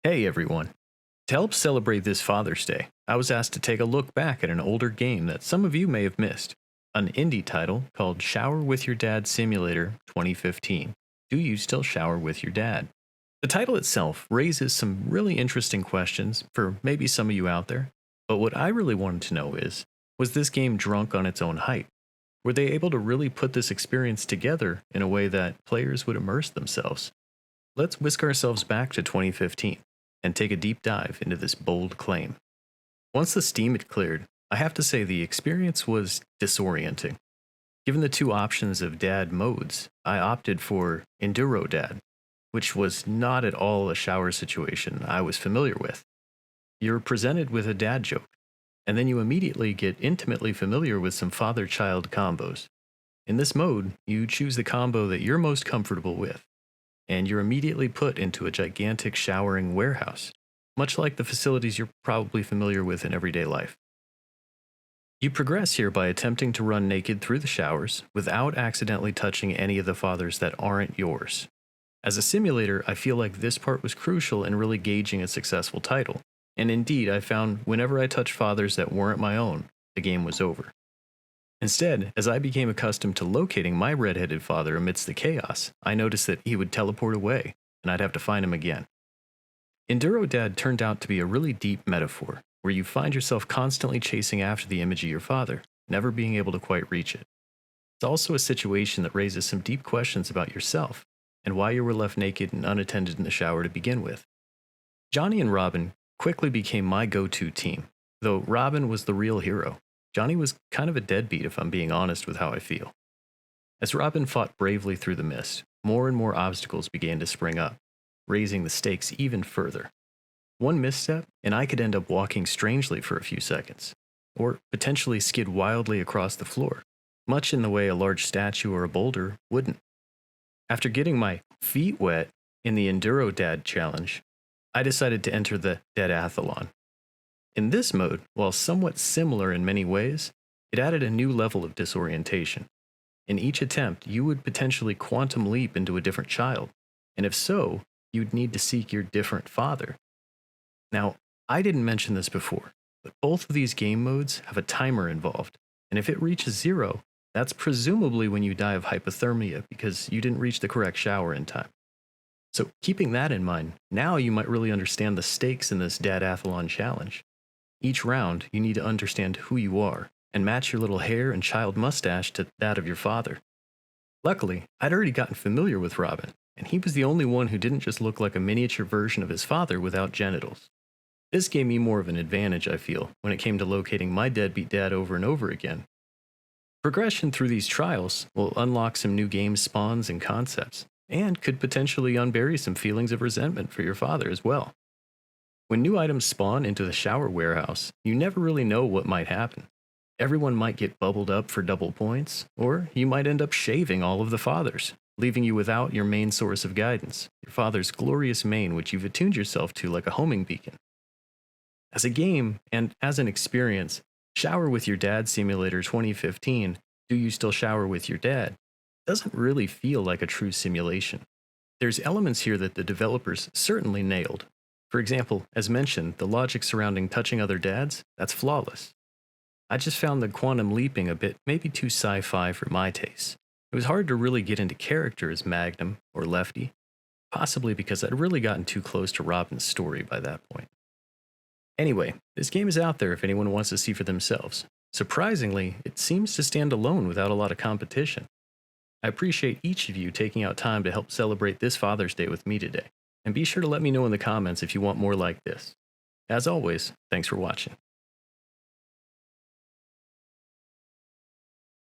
Hey everyone. To help celebrate this Father's Day, I was asked to take a look back at an older game that some of you may have missed. An indie title called Shower with Your Dad Simulator 2015. Do you still shower with your dad? The title itself raises some really interesting questions for maybe some of you out there, but what I really wanted to know is, was this game drunk on its own hype? Were they able to really put this experience together in a way that players would immerse themselves? Let's whisk ourselves back to 2015 and take a deep dive into this bold claim. Once the steam had cleared, I have to say the experience was disorienting. Given the two options of dad modes, I opted for Enduro Dad, which was not at all a shower situation I was familiar with. You're presented with a dad joke, and then you immediately get intimately familiar with some father child combos. In this mode, you choose the combo that you're most comfortable with, and you're immediately put into a gigantic showering warehouse, much like the facilities you're probably familiar with in everyday life. You progress here by attempting to run naked through the showers without accidentally touching any of the fathers that aren't yours. As a simulator, I feel like this part was crucial in really gauging a successful title, and indeed, I found whenever I touched fathers that weren't my own, the game was over. Instead, as I became accustomed to locating my red-headed father amidst the chaos, I noticed that he would teleport away, and I'd have to find him again. Enduro Dad turned out to be a really deep metaphor, where you find yourself constantly chasing after the image of your father, never being able to quite reach it. It's also a situation that raises some deep questions about yourself, and why you were left naked and unattended in the shower to begin with. Johnny and Robin quickly became my go-to team, though Robin was the real hero. Johnny was kind of a deadbeat if I'm being honest with how I feel. As Robin fought bravely through the mist, more and more obstacles began to spring up, raising the stakes even further. One misstep, and I could end up walking strangely for a few seconds, or potentially skid wildly across the floor, much in the way a large statue or a boulder wouldn't. After getting my feet wet in the Enduro Dad challenge, I decided to enter the Dadathlon. In this mode, while somewhat similar in many ways, it added a new level of disorientation. In each attempt, you would potentially quantum leap into a different child, and if so, you'd need to seek your different father. Now, I didn't mention this before, but both of these game modes have a timer involved, and if it reaches 0, that's presumably when you die of hypothermia because you didn't reach the correct shower in time. So keeping that in mind, now you might really understand the stakes in this Dadathlon challenge. Each round, you need to understand who you are and match your little hair and child mustache to that of your father. Luckily, I'd already gotten familiar with Robin, and he was the only one who didn't just look like a miniature version of his father without genitals. This gave me more of an advantage, I feel, when it came to locating my deadbeat dad over and over again. Progression through these trials will unlock some new game spawns and concepts, and could potentially unbury some feelings of resentment for your father as well. When new items spawn into the shower warehouse, you never really know what might happen. Everyone might get bubbled up for double points, or you might end up shaving all of the fathers, leaving you without your main source of guidance, your father's glorious mane which you've attuned yourself to like a homing beacon. As a game, and as an experience, Shower with Your Dad Simulator 2015, Do You Still Shower with Your Dad, doesn't really feel like a true simulation. There's elements here that the developers certainly nailed. For example, as mentioned, the logic surrounding touching other dads, that's flawless. I just found the quantum leaping a bit maybe too sci-fi for my taste. It was hard to really get into character as Magnum or Lefty, possibly because I'd really gotten too close to Robin's story by that point. Anyway, this game is out there if anyone wants to see for themselves. Surprisingly, it seems to stand alone without a lot of competition. I appreciate each of you taking out time to help celebrate this Father's Day with me today. And be sure to let me know in the comments if you want more like this. As always, thanks for watching.